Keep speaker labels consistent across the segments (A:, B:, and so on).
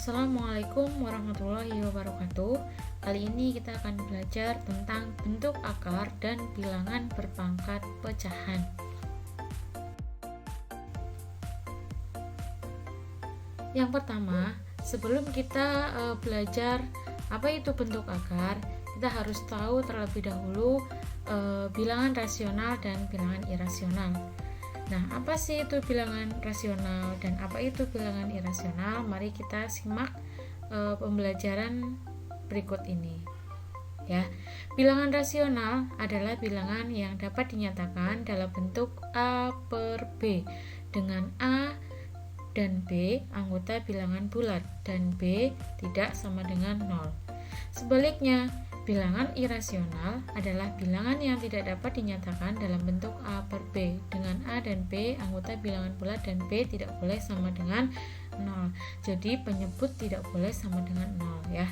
A: Assalamualaikum warahmatullahi wabarakatuh. Kali ini kita akan belajar tentang bentuk akar dan bilangan berpangkat pecahan. Yang pertama, sebelum kita belajar apa itu bentuk akar, kita harus tahu terlebih dahulu bilangan rasional dan bilangan irasional. Nah, apa sih itu bilangan rasional dan apa itu bilangan irasional? Mari kita simak pembelajaran berikut ini. Ya, bilangan rasional adalah bilangan yang dapat dinyatakan dalam bentuk A per B, dengan A dan B anggota bilangan bulat dan B tidak sama dengan 0. Sebaliknya, bilangan irasional adalah bilangan yang tidak dapat dinyatakan dalam bentuk A per B, dengan A dan B anggota bilangan bulat dan B tidak boleh sama dengan 0. Jadi penyebut tidak boleh sama dengan 0 ya.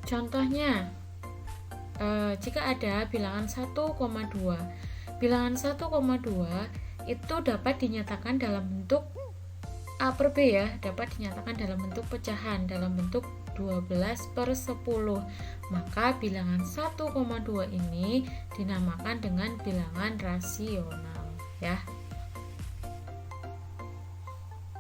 A: Contohnya, jika ada bilangan 1,2. Bilangan 1,2 itu dapat dinyatakan dalam bentuk A per B ya, dapat dinyatakan dalam bentuk pecahan dalam bentuk 12/10. Maka bilangan 1,2 ini dinamakan dengan bilangan rasional ya.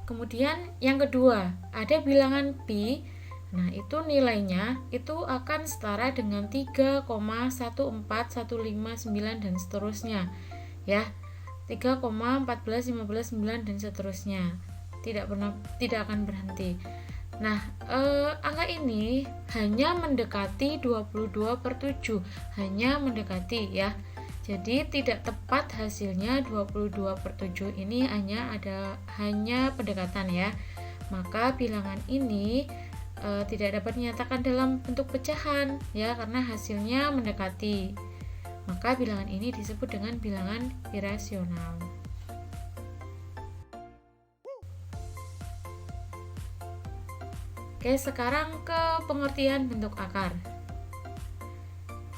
A: Kemudian yang kedua, ada bilangan pi. Nah, itu nilainya itu akan setara dengan 3,14159 dan seterusnya ya. 3,1415,9 dan seterusnya. Tidak akan berhenti. Nah, angka ini hanya mendekati 22/7, hanya mendekati ya. Jadi tidak tepat hasilnya 22/7, ini hanya pendekatan ya. Maka bilangan ini tidak dapat dinyatakan dalam bentuk pecahan ya, karena hasilnya mendekati. Maka bilangan ini disebut dengan bilangan irasional. Oke, sekarang ke pengertian bentuk akar.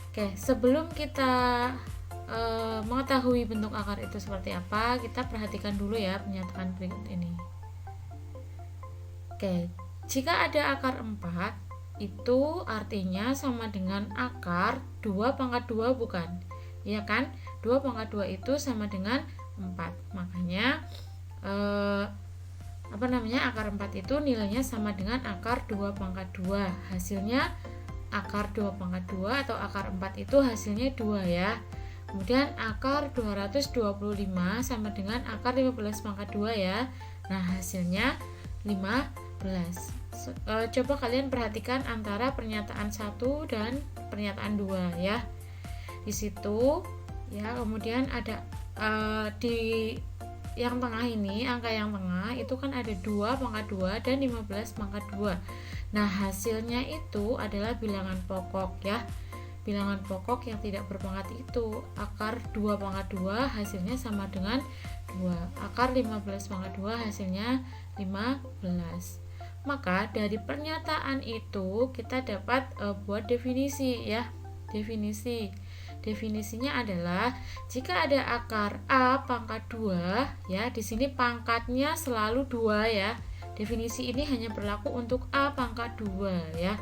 A: Oke, sebelum kita mengetahui bentuk akar itu seperti apa, kita perhatikan dulu ya pernyataan berikut ini. Oke, jika ada akar 4, itu artinya sama dengan akar 2/2, bukan? Iya kan? 2/2 itu sama dengan 4. Makanya akar 4 itu nilainya sama dengan akar 2/2. Hasilnya akar 2/2 atau akar 4 itu hasilnya 2 ya. Kemudian akar 225 sama dengan akar 15/2 ya. Nah, hasilnya 15. Coba kalian perhatikan antara pernyataan 1 dan pernyataan 2 ya. Di situ ya, kemudian ada di yang tengah ini, angka yang tengah itu kan ada 2/2 dan 15/2. Nah, hasilnya itu adalah bilangan pokok ya. Bilangan pokok yang tidak berpangkat itu akar 2/2 hasilnya sama dengan 2. Akar 15/2 hasilnya 15. Maka dari pernyataan itu kita dapat buat definisi ya. Definisinya adalah jika ada akar A pangkat 2 ya, di sini pangkatnya selalu 2 ya. Definisi ini hanya berlaku untuk A pangkat 2 ya.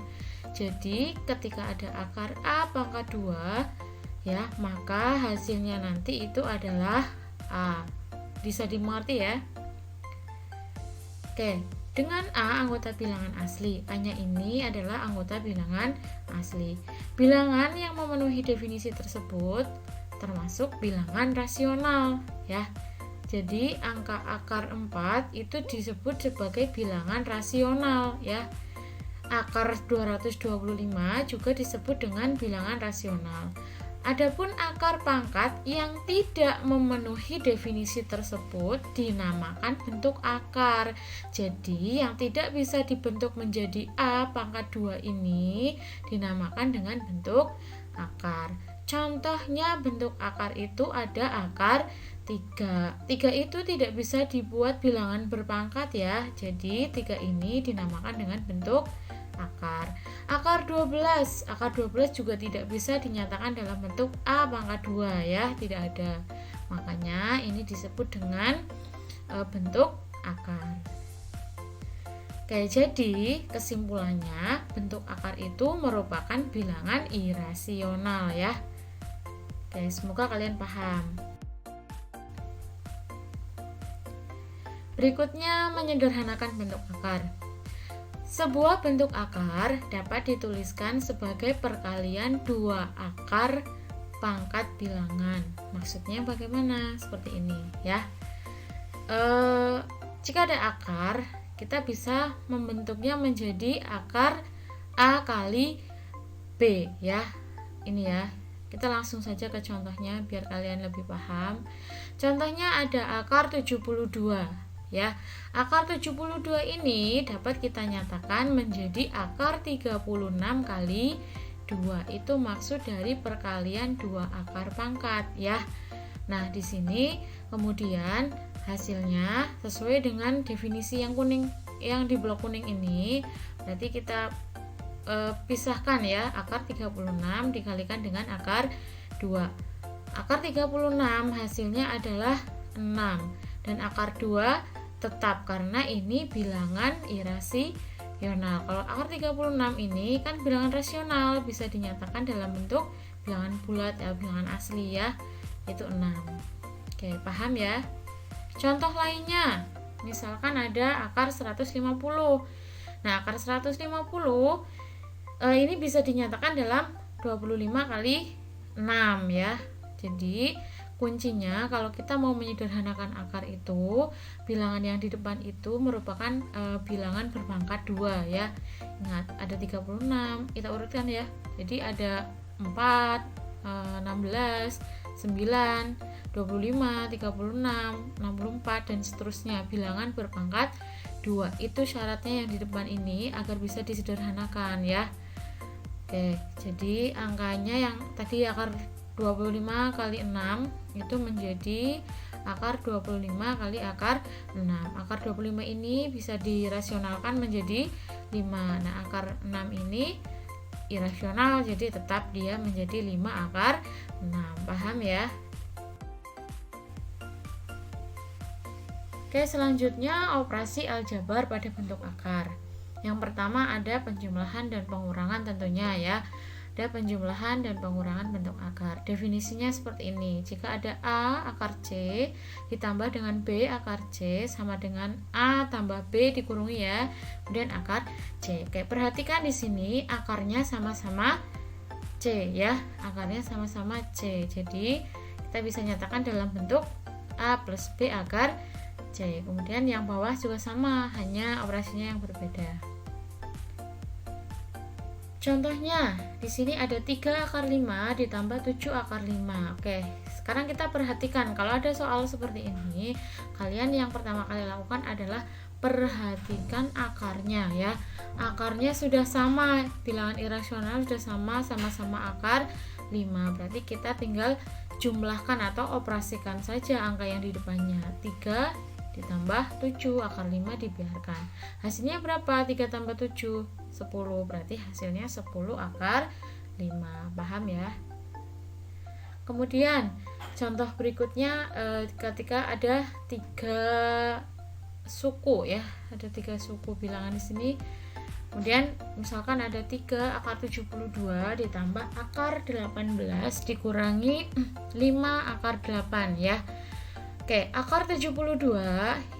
A: Jadi ketika ada akar A pangkat 2 ya, maka hasilnya nanti itu adalah A. Bisa dimengerti ya? Oke. Dengan A anggota bilangan asli, A-nya ini adalah anggota bilangan asli. Bilangan yang memenuhi definisi tersebut termasuk bilangan rasional ya. Jadi angka akar 4 itu disebut sebagai bilangan rasional ya. Akar 225 juga disebut dengan bilangan rasional. Adapun akar pangkat yang tidak memenuhi definisi tersebut dinamakan bentuk akar. Jadi yang tidak bisa dibentuk menjadi A pangkat 2 ini dinamakan dengan bentuk akar. Contohnya bentuk akar itu ada akar 3. 3 itu tidak bisa dibuat bilangan berpangkat ya. Jadi 3 ini dinamakan dengan bentuk akar. Akar 12 juga tidak bisa dinyatakan dalam bentuk A pangkat 2 ya, tidak ada. Makanya ini disebut dengan bentuk akar. Oke, jadi kesimpulannya bentuk akar itu merupakan bilangan irasional ya. Oke, semoga kalian paham. Berikutnya menyederhanakan bentuk akar. Sebuah bentuk akar dapat dituliskan sebagai perkalian dua akar pangkat bilangan. Maksudnya bagaimana? Seperti ini ya. Jika ada akar, kita bisa membentuknya menjadi akar A kali B ya. Ini ya. Kita langsung saja ke contohnya biar kalian lebih paham. Contohnya ada akar 72 ya. Akar 72 ini dapat kita nyatakan menjadi akar 36 kali 2. Itu maksud dari perkalian dua akar pangkat ya. Nah, di sini kemudian hasilnya sesuai dengan definisi yang kuning, yang di blok kuning ini. Berarti kita pisahkan ya, akar 36 dikalikan dengan akar 2. Akar 36 hasilnya adalah 6 dan akar 2 tetap karena ini bilangan irasional. Kalau akar 36 ini kan bilangan rasional, bisa dinyatakan dalam bentuk bilangan bulat ya, bilangan asli ya, itu 6. Oke, paham ya? Contoh lainnya, misalkan ada akar 150. Nah, akar 150 ini bisa dinyatakan dalam 25 kali 6 ya. Jadi, kuncinya kalau kita mau menyederhanakan akar itu, bilangan yang di depan itu merupakan bilangan berpangkat 2 ya. Ingat, ada 36, kita urutkan ya. Jadi ada 4, 16, 9, 25, 36, 64 dan seterusnya, bilangan berpangkat 2. Itu syaratnya yang di depan ini agar bisa disederhanakan ya. Oke, jadi angkanya yang tadi akar 25 kali 6 itu menjadi akar 25 kali akar 6. Akar 25 ini bisa dirasionalkan menjadi 5. Nah, akar 6 ini irasional, jadi tetap dia menjadi 5 akar 6. Paham ya? Oke, selanjutnya operasi aljabar pada bentuk akar. Yang pertama ada penjumlahan dan pengurangan tentunya ya. Ada penjumlahan dan pengurangan bentuk akar. Definisinya seperti ini. Jika ada A akar C ditambah dengan B akar C sama dengan A tambah B dikurungi ya, kemudian akar C. Oke, perhatikan di sini akarnya sama-sama C ya. Akarnya sama-sama C. Jadi kita bisa nyatakan dalam bentuk A plus B akar C. Kemudian yang bawah juga sama, hanya operasinya yang berbeda. Contohnya, di sini ada 3 akar 5 ditambah 7 akar 5. Oke, sekarang kita perhatikan kalau ada soal seperti ini, kalian yang pertama kali lakukan adalah perhatikan akarnya ya. Akarnya sudah sama, bilangan irasional sudah sama, sama-sama akar 5. Berarti kita tinggal jumlahkan atau operasikan saja angka yang di depannya. 3 ditambah 7 akar 5 dibiarkan. Hasilnya berapa? 3 tambah 7 10, berarti hasilnya 10 akar 5. Paham ya? Kemudian contoh berikutnya ketika ada 3 suku ya, ada 3 suku bilangan di sini. Kemudian misalkan ada 3 akar 72 ditambah akar 18 dikurangi 5 akar 8 ya. Oke, akar 72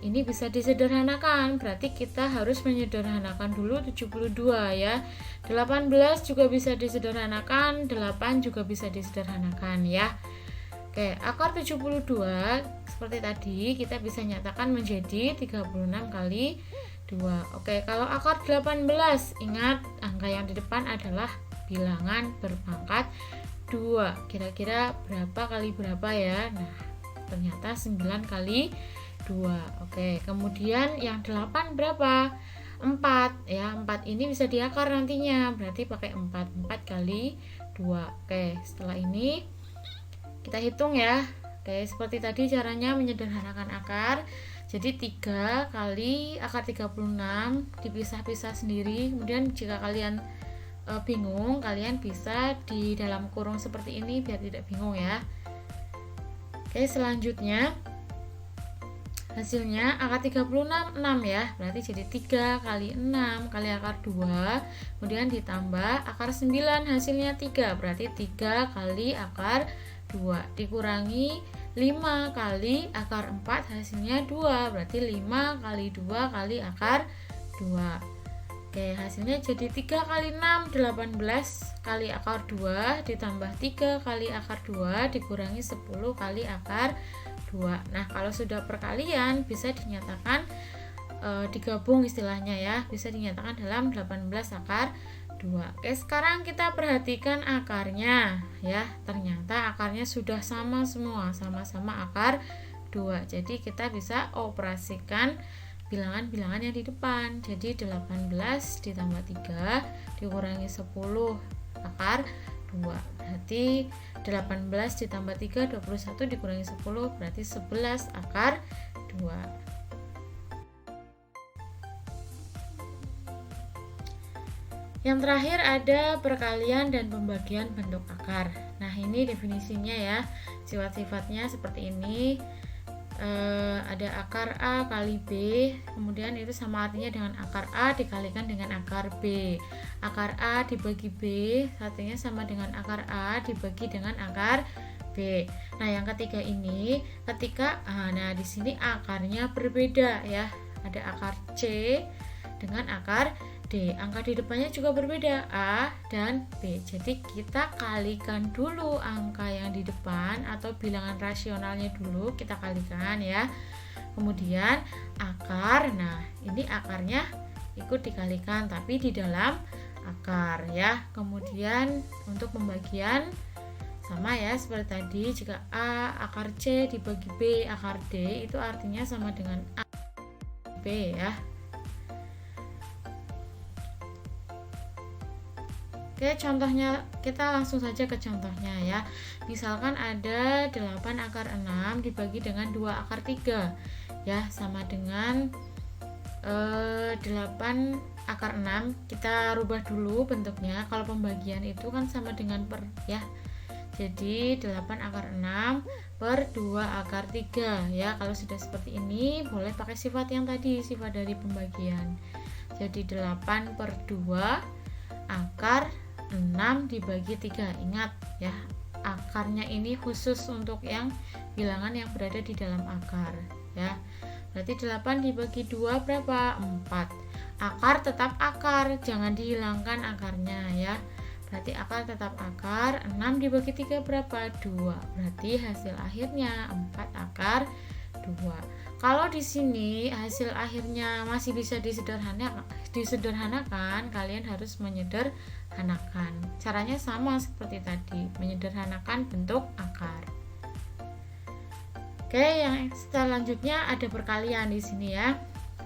A: ini bisa disederhanakan, berarti kita harus menyederhanakan dulu 72 ya. 18 juga bisa disederhanakan, 8 juga bisa disederhanakan ya. Oke, akar 72 seperti tadi kita bisa nyatakan menjadi 36 kali 2. Oke, kalau akar 18, ingat angka yang di depan adalah bilangan berpangkat 2. Kira-kira berapa kali berapa ya? Nah, ternyata 9 kali 2. Oke, kemudian yang 8 berapa? 4 ya. 4 ini bisa diakar nantinya, berarti pakai 4. 4 kali 2. Oke, setelah ini kita hitung ya. Oke, seperti tadi caranya menyederhanakan akar. Jadi 3 kali akar 36 dipisah-pisah sendiri. Kemudian jika kalian bingung, kalian bisa di dalam kurung seperti ini biar tidak bingung ya. Oke, selanjutnya Hasilnya akar 36, 6 ya. Berarti jadi 3 kali 6 kali akar 2. Kemudian ditambah akar 9, hasilnya 3. Berarti 3 kali akar 2. Dikurangi 5 kali akar 4, hasilnya 2. Berarti 5 kali 2 kali akar 2. Oke, hasilnya jadi 3 kali 6, 18 kali akar 2 ditambah 3 kali akar 2 dikurangi 10 kali akar 2. Nah, kalau sudah perkalian bisa dinyatakan digabung istilahnya ya. Bisa dinyatakan dalam 18 akar 2. Oke, sekarang kita perhatikan akarnya ya. Ternyata akarnya sudah sama semua, sama-sama akar 2. Jadi kita bisa operasikan bilangan-bilangan yang di depan. Jadi 18 ditambah 3 dikurangi 10 akar 2. Berarti 18 ditambah 3, 21 dikurangi 10, berarti 11 akar 2. Yang terakhir ada perkalian dan pembagian bentuk akar. Nah, ini definisinya ya. Sifat-sifatnya seperti ini. Ada akar A kali B, kemudian itu sama artinya dengan akar A dikalikan dengan akar B. Akar A dibagi B artinya sama dengan akar A dibagi dengan akar B. Nah, yang ketiga ini ketika nah di sini akarnya berbeda ya. Ada akar C dengan akar D. Angka di depannya juga berbeda, A dan B. Jadi kita kalikan dulu angka yang di depan atau bilangan rasionalnya dulu kita kalikan ya. Kemudian akar, nah ini akarnya ikut dikalikan tapi di dalam akar ya. Kemudian untuk pembagian sama ya seperti tadi, jika A akar C dibagi B akar D itu artinya sama dengan A B ya. Oke, contohnya kita langsung saja ke contohnya ya. Misalkan ada 8 akar 6 dibagi dengan 2 akar 3 ya, sama dengan 8 akar 6. Kita rubah dulu bentuknya. Kalau pembagian itu kan sama dengan per ya. Jadi 8 akar 6 per 2 akar 3 ya. Kalau sudah seperti ini boleh pakai sifat yang tadi, sifat dari pembagian. Jadi 8 per 2 akar 6 dibagi 3. Ingat ya, akarnya ini khusus untuk yang bilangan yang berada di dalam akar ya. Berarti 8 dibagi 2 berapa? 4. Akar tetap akar, jangan dihilangkan akarnya ya. Berarti akar tetap akar. 6 dibagi 3 berapa? 2. Berarti hasil akhirnya 4 akar 2. Kalau di sini hasil akhirnya masih bisa disederhanakan, kalian harus menyederhanakan. Caranya sama seperti tadi, menyederhanakan bentuk akar. Oke, yang selanjutnya ada perkalian di sini ya.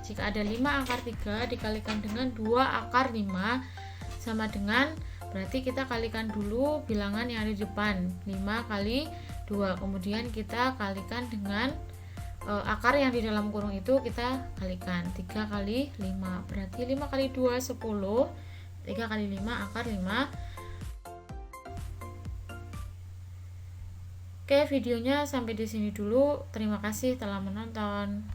A: Jika ada 5 akar 3 dikalikan dengan 2 akar 5 sama dengan, berarti kita kalikan dulu bilangan yang ada di depan. 5 kali 2, kemudian kita kalikan dengan akar yang di dalam kurung itu kita kalikan 3 kali 5, berarti 5 kali 2 10, 3 kali 5 akar 5. Oke, videonya sampai di sini dulu. Terima kasih telah menonton.